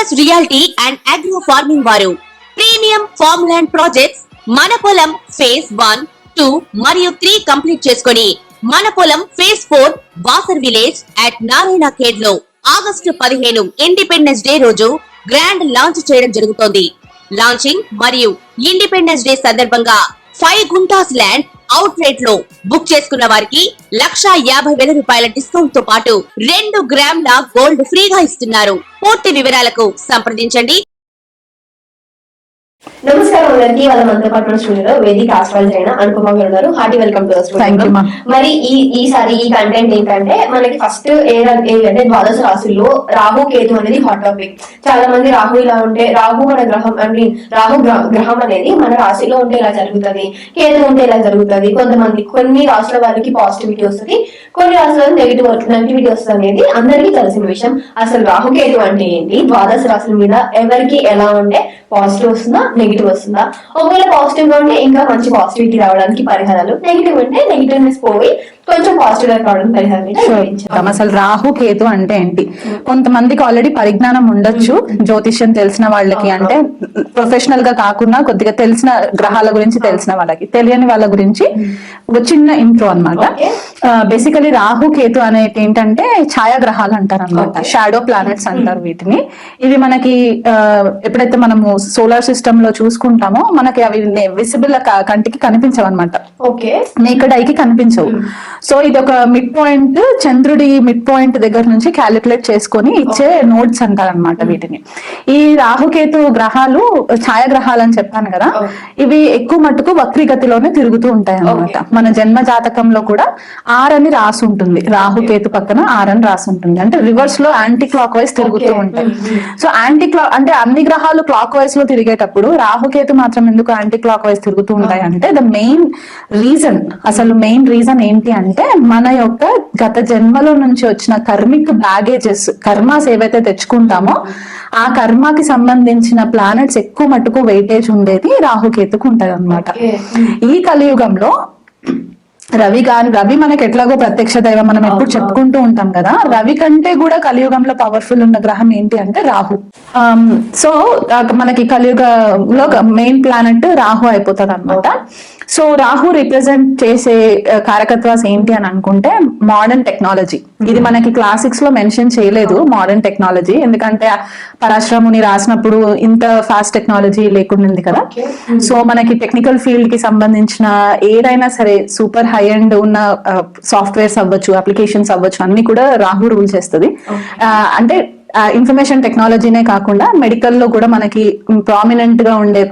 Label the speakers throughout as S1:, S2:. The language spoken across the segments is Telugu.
S1: Focus reality and agro farming వారు ప్రీమియం ఫార్మ్ ల్యాండ్ ప్రాజెక్ట్స్ మన పొలం ఫేజ్ 1, 2 మరియు 3 కంప్లీట్ చేసుకొని మన పొలం phase 4 Wasar village at Narayana Khed లో ఆగస్టు 15 ఇండిపెండెన్స్ డే రోజు గ్రాండ్ లాంచ్ చేయడం జరుగుతోంది. లాంచింగ్ మరియు ఇండిపెండెన్స్ డే సందర్భంగా 5 గుంటాస్ ల్యాండ్ అవుట్ రేట్ లో బుక్ చేసుకున్న వారికి 1,50,000 రూపాయల డిస్కౌంట్ తో పాటు 2 గ్రాముల గోల్డ్ ఫ్రీగా ఇస్తున్నారు. పూర్తి వివరాలకు సంప్రదించండి.
S2: నమస్కారం అందరికి. వాళ్ళ మనతో పాటు మన స్టూడియోలో వేదిక ఆస్ట్రాలజీ అయిన అనుపమ గారు ఉన్నారు. Hearty welcome to studio. మరి ఈసారి ఈ కంటెంట్ ఏంటంటే మనకి ఫస్ట్ ఏంటంటే ద్వాదశ రాశుల్లో రాహు కేతు అనేది హాట్ టాపిక్. చాలా మంది రాహు ఇలా ఉంటే, రాహు మన గ్రహం అంటే రాహు గ్రహం అనేది మన రాశిలో ఉంటే ఇలా జరుగుతుంది, కేతు ఉంటే ఇలా జరుగుతుంది. కొన్ని రాశుల వాళ్ళకి పాజిటివిటీ వస్తుంది, కొన్ని రాశుల నెగిటివిటీ వస్తుంది అనేది అందరికీ తెలిసిన విషయం. అసలు రాహు కేతు అంటే ఏంటి, ద్వాదశ రాశుల మీద ఎవరికి ఎలా ఉంటే పాజిటివ్ వస్తుందా, నెగిటివ్ వస్తుందా, ఒకవేళ పాజిటివ్ గా ఉంటే ఇంకా మంచి పాజిటివిటీ రావడానికి పరిహారాలు, నెగిటివ్ ఉంటే నెగిటివ్నెస్ పోయి కొంచెం పాజిటివ్ గా రావడానికి పరిహారాలు.
S3: అసలు రాహు కేతు అంటే ఏంటి? కొంతమందికి ఆల్రెడీ పరిజ్ఞానం ఉండొచ్చు, జ్యోతిష్యం తెలిసిన వాళ్ళకి, అంటే ప్రొఫెషనల్ గా కాకుండా కొద్దిగా తెలిసిన గ్రహాల గురించి తెలిసిన వాళ్ళకి, తెలియని వాళ్ళ గురించి ఒక చిన్న ఇంట్రో అన్నమాట. బేసికలీ రాహు కేతు అనేది ఏంటంటే ఛాయాగ్రహాలు అంటారు అనమాట, షాడో ప్లానెట్స్ అంటారు వీటిని. ఇవి మనకి ఎప్పుడైతే మనము సోలార్ సిస్టమ్ లో చూసుకుంటామో మనకి అవి విజిబుల్ కంటికి కనిపించవు అనమాట, నేకెడ్ ఐకి కనిపించవు. సో ఇది ఒక మిడ్ పాయింట్, చంద్రుడి మిడ్ పాయింట్ దగ్గర నుంచి క్యాలిక్యులేట్ చేసుకొని ఇచ్చే నోట్స్ అంటారు అనమాట వీటిని. ఈ రాహుకేతు గ్రహాలు ఛాయాగ్రహాలు అని చెప్పాను కదా, ఇవి ఎక్కువ మట్టుకు వక్రీగతిలోనే తిరుగుతూ ఉంటాయి అనమాట. మన జన్మ జాతకంలో కూడా ఆర్ అని రాసి ఉంటుంది, రాహుకేతు పక్కన ఆర్ అని రాసి ఉంటుంది, అంటే రివర్స్ లో యాంటీ క్లాక్ వైజ్ తిరుగుతూ ఉంటాయి. సో యాంటీ క్లాక్ అంటే అన్ని గ్రహాలు క్లాక్ వైజ్ లో తిరిగేటప్పుడు రాహుకేతు మాత్రం ఎందుకు యాంటీ క్లాక్ వైజ్ తిరుగుతూ ఉంటాయి అంటే ద మెయిన్ రీజన్, అసలు మెయిన్ రీజన్ ఏంటి అంటే మన యొక్క గత జన్మలో నుంచి వచ్చిన కర్మిక్ బ్యాగేజెస్, కర్మాస్ ఏవైతే తెచ్చుకుంటామో ఆ కర్మకి సంబంధించిన ప్లానెట్స్ ఎక్కువ మట్టుకు వెయిటేజ్ ఉండేది రాహుకేతుకు ఉంటది అనమాట. ఈ కలియుగంలో రవి మనకి ఎట్లాగో ప్రత్యక్ష దైవం, మనం ఎప్పుడు చెప్పుకుంటూ ఉంటాం కదా, రవి కంటే కూడా కలియుగంలో పవర్ఫుల్ ఉన్న గ్రహం ఏంటి అంటే రాహు. సో మనకి కలియుగంలో మెయిన్ ప్లానెట్ రాహు అయిపోతుంది అనమాట. సో రాహు రిప్రజెంట్ చేసే కారకత్వాస్ ఏంటి అని అనుకుంటే మోడర్న్ టెక్నాలజీ. ఇది మనకి క్లాసిక్స్ లో మెన్షన్ చేయలేదు మోడర్న్ టెక్నాలజీ, ఎందుకంటే పరాశ్రముని రాసినప్పుడు ఇంత ఫాస్ట్ టెక్నాలజీ లేకుండా కదా. సో మనకి టెక్నికల్ ఫీల్డ్ కి సంబంధించిన ఏదైనా సరే సూపర్ హై అండ్ ఉన్న సాఫ్ట్వేర్స్ అవ్వచ్చు, అప్లికేషన్స్ అవ్వచ్చు, అన్ని కూడా రాహు రూల్ చేస్తుంది. అంటే ఇన్ఫర్మేషన్ టెక్నాలజీనే కాకుండా మెడికల్ లో కూడా మనకి ప్రామినెంట్ గా ఉండే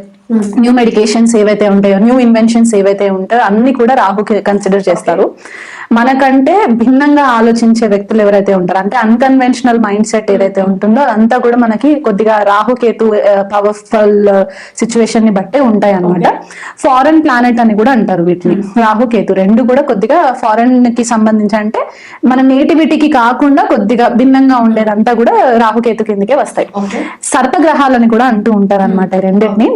S3: న్యూ మెడికేషన్స్ ఏవైతే ఉంటాయో, న్యూ ఇన్వెన్షన్స్ ఏవైతే ఉంటాయో అన్ని కూడా రాహుకి కన్సిడర్ చేస్తారు. మనకంటే భిన్నంగా ఆలోచించే వ్యక్తులు ఎవరైతే ఉంటారో, అంటే అన్కన్వెన్షనల్ మైండ్ సెట్ ఏదైతే ఉంటుందో అదంతా కూడా మనకి కొద్దిగా రాహుకేతు పవర్ఫుల్ సిచ్యువేషన్ ని బట్టే ఉంటాయి అనమాట. ఫారెన్ ప్లానెట్ అని కూడా అంటారు వీటిని. రాహుకేతు రెండు కూడా కొద్దిగా ఫారెన్ కి సంబంధించి, అంటే మన నేటివిటీకి కాకుండా కొద్దిగా భిన్నంగా ఉండేదంతా కూడా రాహుకేతు కిందకే వస్తాయి. సర్పగ్రహాలని కూడా అంటూ ఉంటారు అనమాట రెండింటిని.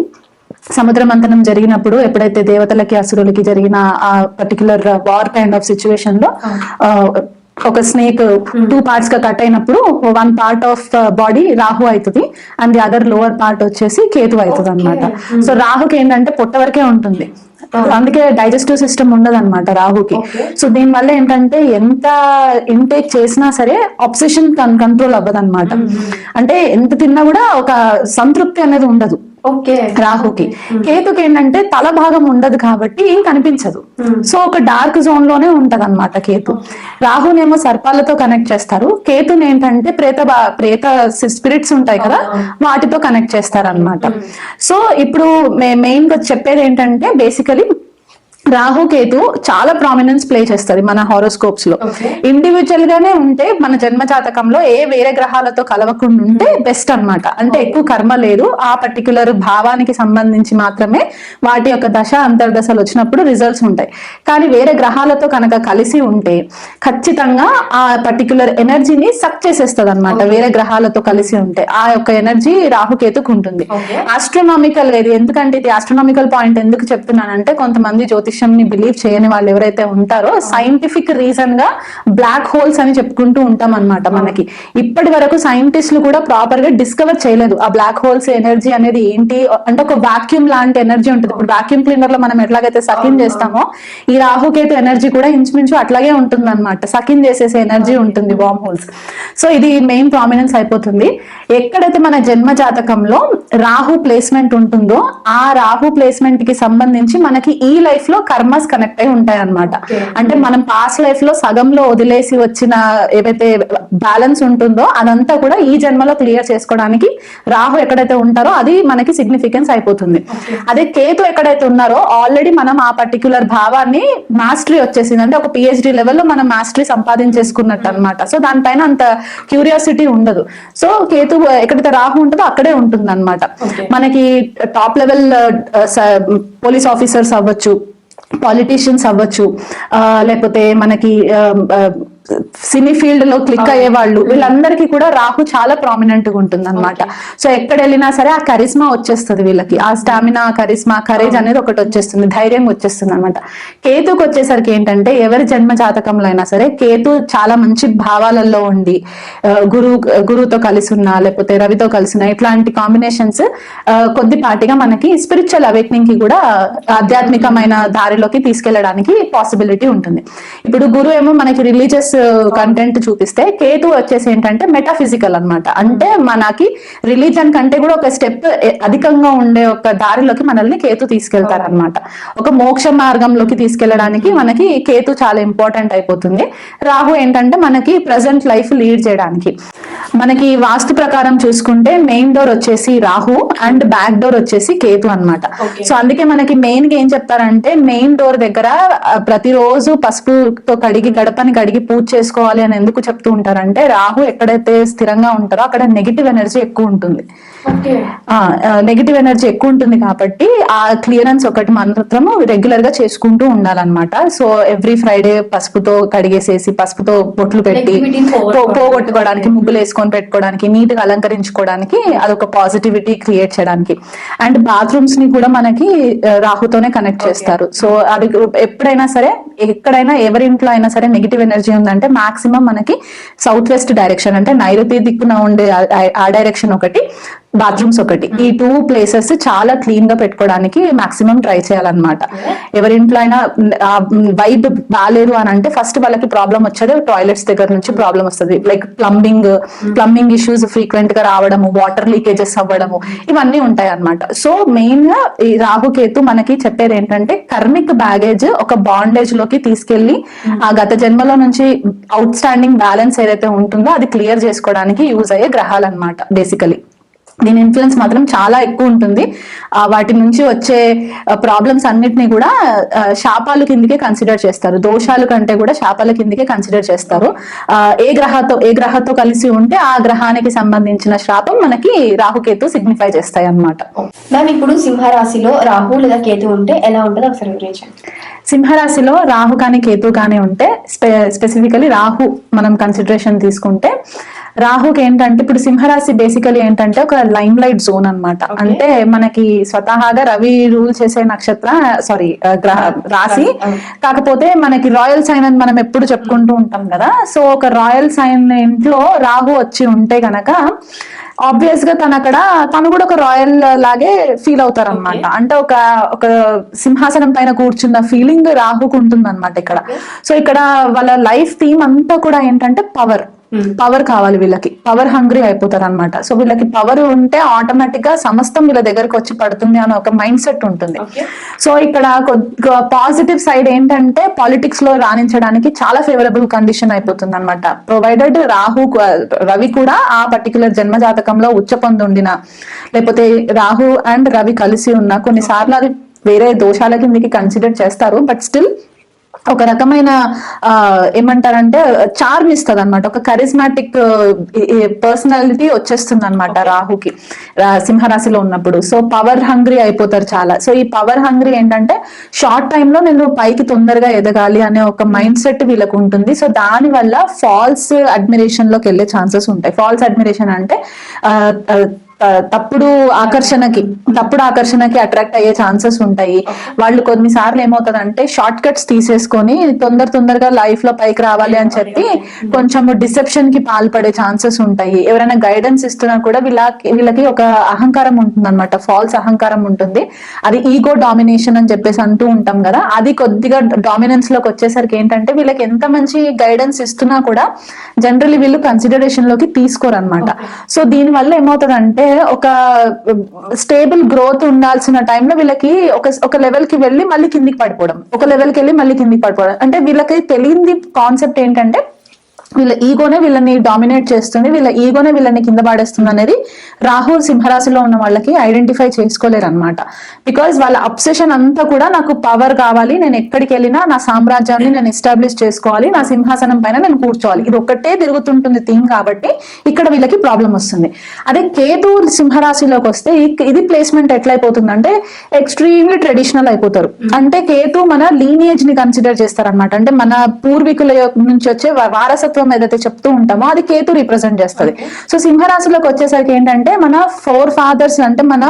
S3: సముద్ర మంథనం జరిగినప్పుడు ఎప్పుడైతే దేవతలకి అసురులకి జరిగిన ఆ particular war kind of situation లో ఒక స్నేక్ 2 పార్ట్స్ గా కట్ అయినప్పుడు 1 పార్ట్ ఆఫ్ బాడీ రాహు అవుతుంది and the other lower part వచ్చేసి కేతు అవుతుంది అనమాట. సో రాహుకి ఏంటంటే పొట్ట వరకే ఉంటుంది, అందుకే డైజెస్టివ్ సిస్టమ్ ఉండదు అనమాట రాహుకి. సో దీని వల్ల ఏంటంటే ఎంత ఇంటేక్ చేసినా సరే ఆబ్సెషన్ కంట్రోల్ అవ్వదు అనమాట. అంటే ఎంత తిన్నా కూడా ఒక సంతృప్తి అనేది ఉండదు రాహుకి. కేతుకి ఏంటంటే తల భాగం ఉండదు కాబట్టి ఏం కనిపించదు, సో ఒక డార్క్ జోన్ లోనే ఉంటది అనమాట కేతు. రాహునేమో సర్పాలతో కనెక్ట్ చేస్తారు, కేతుని ఏంటంటే ప్రేత స్పిరిట్స్ ఉంటాయి కదా వాటితో కనెక్ట్ చేస్తారు అనమాట. సో ఇప్పుడు మెయిన్ గా చెప్పేది ఏంటంటే బేసికలీ రాహుకేతు చాలా ప్రామినెన్స్ ప్లే చేస్తుంది మన హారోస్కోప్స్ లో. ఇండివిజువల్ గానే ఉంటే మన జన్మ జాతకంలో ఏ వేరే గ్రహాలతో కలవకుండా ఉంటే బెస్ట్ అనమాట. అంటే ఎక్కువ కర్మ లేదు, ఆ పర్టికులర్ భావానికి సంబంధించి మాత్రమే వాటి యొక్క దశ అంతర్దశలు వచ్చినప్పుడు రిజల్ట్స్ ఉంటాయి. కానీ వేరే గ్రహాలతో కనుక కలిసి ఉంటే ఖచ్చితంగా ఆ పర్టికులర్ ఎనర్జీని సక్ చేసేస్తుంది అనమాట. వేరే గ్రహాలతో కలిసి ఉంటే ఆ యొక్క ఎనర్జీ రాహుకేతుకు ఉంటుంది. ఆస్ట్రోనామికల్, ఎందుకంటే ఇది ఆస్ట్రోనామికల్ పాయింట్ ఎందుకు చెప్తున్నానంటే కొంతమంది జ్యోతిష్ విషయం ని బిలీవ్ చేయని వాళ్ళు ఎవరైతే ఉంటారో సైంటిఫిక్ రీజన్ గా బ్లాక్ హోల్స్ అని చెప్పుకుంటూ ఉంటాం అన్నమాట. మనకి ఇప్పటి వరకు సైంటిస్టులు కూడా ప్రాపర్ గా డిస్కవర్ చేయలేదు ఆ బ్లాక్ హోల్స్ ఎనర్జీ అనేది ఏంటి అంటే. ఒక వాక్యూమ్ లాంటి ఎనర్జీ ఉంటుంది. ఇప్పుడు వాక్యూమ్ క్లీనర్ లో మనం ఎట్లాగైతే సకిన్ చేస్తామో ఈ రాహుకేతు ఎనర్జీ కూడా ఇంచుమించు అట్లాగే ఉంటుంది అనమాట. సకిన్ చేసేసే ఎనర్జీ ఉంటుంది వామ్ హోల్స్. సో ఇది మెయిన్ ప్రామినెన్స్ అయిపోతుంది. ఎక్కడైతే మన జన్మ జాతకంలో రాహు ప్లేస్మెంట్ ఉంటుందో ఆ రాహు ప్లేస్మెంట్ కి సంబంధించి మనకి ఈ లైఫ్ లో కర్మస్ కనెక్ట్ అయి ఉంటాయి అన్నమాట. అంటే మనం పాస్ట్ లైఫ్ లో సగంలో వదిలేసి వచ్చిన ఏవైతే బ్యాలెన్స్ ఉంటుందో అదంతా కూడా ఈ జన్మలో క్లియర్ చేసుకోవడానికి రాహు ఎక్కడైతే ఉంటారో అది మనకి సిగ్నిఫికెన్స్ అయిపోతుంది. అదే కేతు ఎక్కడైతే ఉన్నారో ఆల్రెడీ మనం ఆ పర్టిక్యులర్ భావాన్ని మాస్టరీ వచ్చేసింది. అంటే ఒక పిహెచ్డి లెవెల్లో మనం మాస్టరీ సంపాదించేసుకున్నట్టు అనమాట. సో దానిపైన అంత క్యూరియాసిటీ ఉండదు. సో కేతు ఎక్కడైతే రాహు ఉంటుందో అక్కడే ఉంటుంది అనమాట. మనకి టాప్ లెవెల్ పోలీస్ ఆఫీసర్స్ అవ్వచ్చు, పాలిటీషియన్స్ అవ్వచ్చు, లేకపోతే మనకి సినీ ఫీల్డ్ లో క్లిక్ అయ్యే వాళ్ళు వీళ్ళందరికీ కూడా రాహు చాలా ప్రామినెంట్ గా ఉంటుంది అనమాట. సో ఎక్కడ వెళ్ళినా సరే ఆ కరిస్మా వచ్చేస్తుంది వీళ్ళకి. ఆ స్టామినా, కరిస్మా, కరేజ్ అనేది ఒకటి వచ్చేస్తుంది, ధైర్యం వచ్చేస్తుంది అనమాట. కేతుకు వచ్చేసరికి ఏంటంటే ఎవరి జన్మ జాతకంలో అయినా సరే కేతు చాలా మంచి భావాలలో ఉండి గురువుతో కలిసి ఉన్నా లేకపోతే రవితో కలిసి ఉన్నా ఇట్లాంటి కాంబినేషన్స్ కొద్దిపాటిగా మనకి స్పిరిచువల్ అవేక్నింగ్ కి కూడా ఆధ్యాత్మికమైన దారిలోకి తీసుకెళ్లడానికి పాసిబిలిటీ ఉంటుంది. ఇప్పుడు గురువు ఏమో మనకి రిలీజియస్ కంటెంట్ చూపిస్తే కేతు వచ్చేసి ఏంటంటే మెటాఫిజికల్ అన్నమాట. అంటే మనకి రిలీజన్ కంటే కూడా ఒక స్టెప్ అధికంగా ఉండే ఒక దారిలోకి మనల్ని కేతు తీసుకెళ్తారనమాట. ఒక మోక్ష మార్గంలోకి తీసుకెళ్లడానికి మనకి కేతు చాలా ఇంపార్టెంట్ అయిపోతుంది. రాహు ఏంటంటే మనకి ప్రెసెంట్ లైఫ్ లీడ్ చేయడానికి. మనకి వాస్తు ప్రకారం చూసుకుంటే మెయిన్ డోర్ వచ్చేసి రాహు అండ్ బ్యాక్ డోర్ వచ్చేసి కేతు అన్నమాట. సో అందుకే మనకి మెయిన్ గా ఏం చెప్తారంటే మెయిన్ డోర్ దగ్గర ప్రతిరోజు పసుపుతో కడిగి గడపని కడిగి పూజ చేసుకోవాలి అని ఎందుకు చెప్తూ ఉంటారంటే రాహు ఎక్కడైతే స్థిరంగా ఉంటారో అక్కడ నెగిటివ్ ఎనర్జీ ఎక్కువ ఉంటుంది. నెగిటివ్ ఎనర్జీ ఎక్కువ ఉంటుంది కాబట్టి ఆ క్లియరెన్స్ ఒకటి మాత్రము రెగ్యులర్ గా చేసుకుంటూ ఉండాలన్నమాట. సో ఎవ్రీ ఫ్రైడే పసుపుతో కడిగేసేసి పసుపుతో బొట్లు పెట్టి పోగొట్టుకోవడానికి, ముగ్గులు వేసుకొని పెట్టుకోవడానికి, నీట్ గా అలంకరించుకోవడానికి, అదొక పాజిటివిటీ క్రియేట్ చేయడానికి. అండ్ బాత్రూమ్స్ ని కూడా మనకి రాహుతోనే కనెక్ట్ చేస్తారు. సో అది ఎప్పుడైనా సరే ఎక్కడైనా ఎవరింట్లో అయినా సరే నెగిటివ్ ఎనర్జీ ఉందంటే మాక్సిమం మనకి సౌత్ వెస్ట్ డైరెక్షన్ అంటే నైరుతి దిక్కున ఉండే ఆ డైరెక్షన్ ఒకటి, బాత్రూమ్స్ ఒకటి, ఈ 2 ప్లేసెస్ చాలా క్లీన్ గా పెట్టుకోవడానికి మాక్సిమం ట్రై చేయాలన్నమాట. ఎవరింట్లో అయినా వైబ్ బాగాలేదు అని అంటే ఫస్ట్ వాళ్ళకి ప్రాబ్లం వచ్చేది టాయిలెట్స్ దగ్గర నుంచి ప్రాబ్లం వస్తుంది. లైక్ ప్లంబింగ్ ఇష్యూస్ ఫ్రీక్వెంట్ గా రావడము, వాటర్ లీకేజెస్ అవ్వడము, ఇవన్నీ ఉంటాయి అన్నమాట. సో మెయిన్ గా ఈ రాహుకేతు మనకి చెప్పేది ఏంటంటే కర్మిక్ బ్యాగేజ్ ఒక బాండేజ్ లోకి తీసుకెళ్లి ఆ గత జన్మలో నుంచి అవుట్ స్టాండింగ్ బ్యాలెన్స్ ఏదైతే ఉంటుందో అది క్లియర్ చేసుకోవడానికి యూజ్ అయ్యే గ్రహాలు అన్నమాట. బేసికలీ దీని ఇన్ఫ్లుయెన్స్ మాత్రం చాలా ఎక్కువ ఉంటుంది. వాటి నుంచి వచ్చే ప్రాబ్లమ్స్ అన్నిటినీ కూడా శాపాలు కిందకే కన్సిడర్ చేస్తారు. దోషాలు కంటే కూడా శాపాల కిందకే కన్సిడర్ చేస్తారు. ఏ గ్రహంతో కలిసి ఉంటే ఆ గ్రహానికి సంబంధించిన శాపం మనకి రాహుకేతు సిగ్నిఫై చేస్తాయి అన్నమాట.
S2: మ్యామ్ ఇప్పుడు సింహరాశిలో రాహు లేదా కేతు ఉంటే ఎలా ఉంటుంది ఒకసారి వివరించండి.
S3: సింహరాశిలో రాహు కానీ కేతు కానీ ఉంటే స్పెసిఫికలీ రాహు మనం కన్సిడరేషన్ తీసుకుంటే రాహుకి ఏంటంటే ఇప్పుడు సింహరాశి బేసికలీ ఏంటంటే ఒక లైమ్ లైట్ జోన్ అన్నమాట. అంటే మనకి స్వతహాగా రవి రూల్ చేసే రాశి. కాకపోతే మనకి రాయల్ సైన్ అని మనం ఎప్పుడు చెప్పుకుంటూ ఉంటాం కదా. సో ఒక రాయల్ సైన్ ఇంట్లో రాహు వచ్చి ఉంటే గనక ఆబ్వియస్ గా తను కూడా ఒక రాయల్ లాగే ఫీల్ అవుతారు అనమాట. అంటే ఒక సింహాసనం పైన కూర్చున్న ఫీలింగ్ రాహుకు ఉంటుంది అనమాట ఇక్కడ. సో ఇక్కడ వాళ్ళ లైఫ్ థీమ్ అంతా కూడా ఏంటంటే పవర్ కావాలి వీళ్ళకి, పవర్ హంగ్రీ అయిపోతారు అనమాట. సో వీళ్ళకి పవర్ ఉంటే ఆటోమేటిక్ గా సమస్తం వీళ్ళ దగ్గరకు వచ్చి పడుతుంది అనే ఒక మైండ్ సెట్ ఉంటుంది. సో ఇక్కడ పాజిటివ్ సైడ్ ఏంటంటే పాలిటిక్స్ లో రాణించడానికి చాలా ఫేవరబుల్ కండిషన్ అయిపోతుంది అనమాట. ప్రొవైడెడ్ రవి కూడా ఆ పర్టికులర్ జన్మ జాతకంలో ఉచ్చ పొందుండిన లేకపోతే రాహు అండ్ రవి కలిసి ఉన్న కొన్నిసార్లు అది వేరే దోషాల కిందకి కన్సిడర్ చేస్తారు. బట్ స్టిల్ ఒక రకమైన ఏమంటారంటే చార్మ్ ఇస్తుంది అనమాట. ఒక కరిస్మాటిక్ పర్సనాలిటీ వచ్చేస్తుంది అనమాట రాహుకి సింహరాశిలో ఉన్నప్పుడు. సో పవర్ హంగ్రీ అయిపోతారు చాలా. సో ఈ పవర్ హంగ్రీ ఏంటంటే షార్ట్ టైమ్ లో నేను పైకి తొందరగా ఎదగాలి అనే ఒక మైండ్ సెట్ వీళ్ళకు ఉంటుంది. సో దాని వల్ల ఫాల్స్ అడ్మిరేషన్ లోకి వెళ్లే ఛాన్సెస్ ఉంటాయి. ఫాల్స్ అడ్మిరేషన్ అంటే తప్పుడు ఆకర్షణకి అట్రాక్ట్ అయ్యే ఛాన్సెస్ ఉంటాయి. వాళ్ళు కొన్నిసార్లు ఏమవుతుందంటే షార్ట్ కట్స్ తీసేసుకొని తొందరగా లైఫ్ లో పైకి రావాలి అని చెప్పి కొంచెం డిసెప్షన్ కి పాల్పడే ఛాన్సెస్ ఉంటాయి. ఎవరైనా గైడెన్స్ ఇస్తున్నా కూడా వీళ్ళకి ఒక అహంకారం ఉంటుంది అనమాట, ఫాల్స్ అహంకారం ఉంటుంది. అది ఈగో డామినేషన్ అని చెప్పేసి అంటూ ఉంటాం కదా, అది కొద్దిగా డామినెన్స్ లోకి వచ్చేసరికి ఏంటంటే వీళ్ళకి ఎంత మంచి గైడెన్స్ ఇస్తున్నా కూడా జనరల్లీ వీళ్ళు కన్సిడరేషన్ లోకి తీసుకోరు అనమాట. సో దీని వల్ల ఏమవుతుందంటే ఒక స్టేబుల్ గ్రోత్ ఉండాల్సిన టైంలో వీళ్ళకి ఒక లెవెల్ కి వెళ్ళి మళ్ళీ కిందికి పడిపోవడం, ఒక లెవెల్ కి వెళ్ళి మళ్ళీ కిందికి పడిపోవడం. అంటే వీళ్ళకి తెలియంది కాన్సెప్ట్ ఏంటంటే వీళ్ళ ఈగోనే వీళ్ళని డామినేట్ చేస్తుంది, వీళ్ళ ఈగోనే వీళ్ళని కింద పాడేస్తుంది అనేది రాహు సింహరాశిలో ఉన్న వాళ్ళకి ఐడెంటిఫై చేసుకోలేరు అనమాట. బికాజ్ వాళ్ళ అబ్సెషన్ అంతా కూడా నాకు పవర్ కావాలి, నేను ఎక్కడికి వెళ్ళినా నా సామ్రాజ్యాన్ని నేను ఎస్టాబ్లిష్ చేసుకోవాలి, నా సింహాసనం పైన నేను కూర్చోవాలి, ఇది ఒక్కటే తిరుగుతుంటుంది థీమ్. కాబట్టి ఇక్కడ వీళ్ళకి ప్రాబ్లం వస్తుంది. అదే కేతు సింహరాశిలోకి వస్తే ఇది ప్లేస్మెంట్ ఎట్లయిపోతుంది అంటే ఎక్స్ట్రీమ్లీ ట్రెడిషనల్ అయిపోతారు. అంటే కేతు మన లీనియేజ్ ని కన్సిడర్ చేస్తారనమాట. అంటే మన పూర్వీకుల నుంచి వచ్చే వారసత్వం ఏదైతే చెప్తూ ఉంటామో అది కేతు రిప్రజెంట్ చేస్తుంది. సో సింహరాశిలోకి వచ్చేసరికి ఏంటంటే మన ఫోర్ ఫాదర్స్, అంటే మన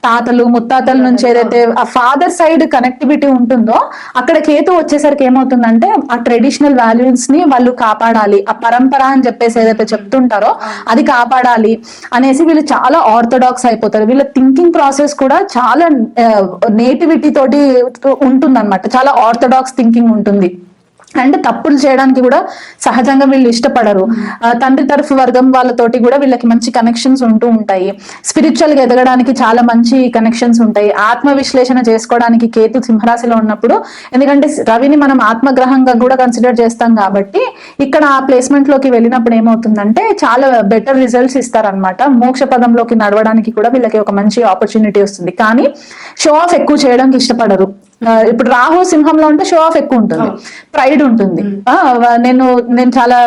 S3: తాతలు ముత్తాతల నుంచి ఏదైతే ఆ ఫాదర్ సైడ్ కనెక్టివిటీ ఉంటుందో అక్కడ కేతు వచ్చేసరికి ఏమవుతుందంటే ఆ ట్రెడిషనల్ వాల్యూస్ ని వాళ్ళు కాపాడాలి, ఆ పరంపర అని చెప్పేసి ఏదైతే చెప్తుంటారో అది కాపాడాలి అనేసి వీళ్ళు చాలా ఆర్థోడాక్స్ అయిపోతారు. వీళ్ళ థింకింగ్ ప్రాసెస్ కూడా చాలా నేటివిటీ తోటి ఉంటుంది అనమాట, చాలా ఆర్థోడాక్స్ థింకింగ్ ఉంటుంది. అండ్ తప్పులు చేయడానికి కూడా సహజంగా వీళ్ళు ఇష్టపడరు. తండ్రి తరఫు వర్గం వాళ్ళతోటి కూడా వీళ్ళకి మంచి కనెక్షన్స్ ఉంటూ ఉంటాయి. స్పిరిచువల్ గా ఎదగడానికి చాలా మంచి కనెక్షన్స్ ఉంటాయి. ఆత్మ విశ్లేషణ చేసుకోవడానికి కేతు సింహరాశిలో ఉన్నప్పుడు, ఎందుకంటే రవిని మనం ఆత్మగ్రహంగా కూడా కన్సిడర్ చేస్తాం కాబట్టి ఇక్కడ ఆ ప్లేస్మెంట్ లోకి వెళ్ళినప్పుడు ఏమవుతుందంటే చాలా బెటర్ రిజల్ట్స్ ఇస్తారనమాట. మోక్ష పదంలోకి నడవడానికి కూడా వీళ్ళకి ఒక మంచి ఆపర్చునిటీ వస్తుంది. కానీ షో ఆఫ్ ఎక్కువ చేయడానికి ఇష్టపడరు. ఇప్పుడు రాహు సింహంలో ఉంటే షో ఆఫ్ ఎక్కువ ఉంటుంది, ప్రైడ్ ఉంటుంది, నేను చాలా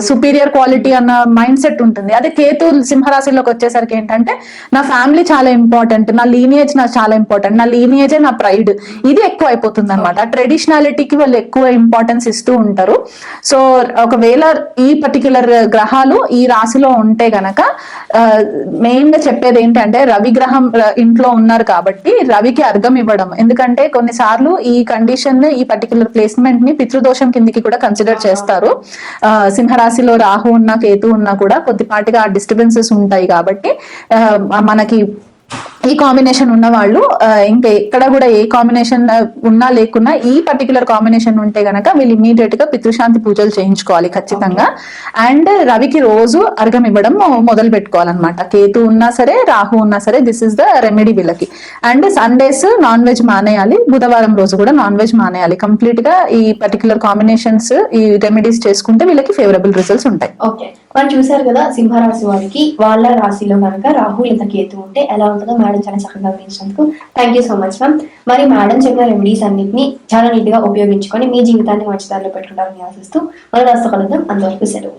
S3: సుపీరియర్ క్వాలిటీ అన్న మైండ్ సెట్ ఉంటుంది. అదే కేతు సింహరాశిలోకి వచ్చేసరికి ఏంటంటే నా ఫ్యామిలీ చాలా ఇంపార్టెంట్, నా లీనియేజ్ నాకు చాలా ఇంపార్టెంట్, నా లీనియేజే నా ప్రైడ్, ఇది ఎక్కువ అయిపోతుంది అనమాట. ట్రెడిషనాలిటీకి వాళ్ళు ఎక్కువ ఇంపార్టెన్స్ ఇస్తూ ఉంటారు. సో ఒకవేళ ఈ పర్టిక్యులర్ గ్రహాలు ఈ రాశిలో ఉంటే గనక మెయిన్ గా చెప్పేది ఏంటంటే రవి గ్రహం ఇంట్లో ఉన్నారు కాబట్టి రవికి అర్ఘం ఇవ్వడం. ఎందుకంటే కొన్నిసార్లు ఈ కండిషన్ ఈ పర్టికులర్ ప్లేస్మెంట్ ని పితృదోషం కిందికి కూడా కన్సిడర్ చేస్తారు. సింహరాశిలో రాహు ఉన్నా కేతు ఉన్నా కూడా కొద్దిపాటిగా డిస్టర్బెన్సెస్ ఉంటాయి. కాబట్టి మనకి ఈ కాంబినేషన్ ఉన్న వాళ్ళు ఇంకా ఎక్కడ కూడా ఏ కాంబినేషన్ ఉన్నా లేకున్నా ఈ పర్టికులర్ కాంబినేషన్ ఉంటే గనక వీళ్ళు ఇమీడియట్ గా పితృశాంతి పూజలు చేయించుకోవాలి ఖచ్చితంగా. అండ్ రవికి రోజు అర్ఘం ఇవ్వడం మొదలు పెట్టుకోవాలన్నమాట. కేతు ఉన్నా సరే రాహు ఉన్నా సరే దిస్ ఇస్ ద రెమెడీ వీళ్ళకి. అండ్ సండేస్ నాన్ వెజ్ మానేయాలి, బుధవారం రోజు కూడా నాన్ వెజ్ మానేయాలి. కంప్లీట్ గా ఈ పర్టికులర్ కాంబినేషన్స్ ఈ రెమెడీస్ చేసుకుంటే వీళ్ళకి ఫేవరబుల్ రిజల్ట్స్ ఉంటాయి.
S2: ఓకే, మనం చూసారు కదా సింహరాశి వారికి వాళ్ళ రాశిలో కనుక రాహు లేదా కేతు ఉంటే ఎలా ఉంటుందో మేడం చాలా చక్కగా వివరించినందుకు thank you so much ma'am. మరి మేడం చెప్పిన రెమెడీస్ అన్నింటినీ చాలా నీట్ గా ఉపయోగించుకొని మీ జీవితాన్ని మంచి దారిలో పెట్టుకుంటారని ఆశిస్తూ మన రాష్ట్ర కలుద్దాం. అంతవరకు సెలవు.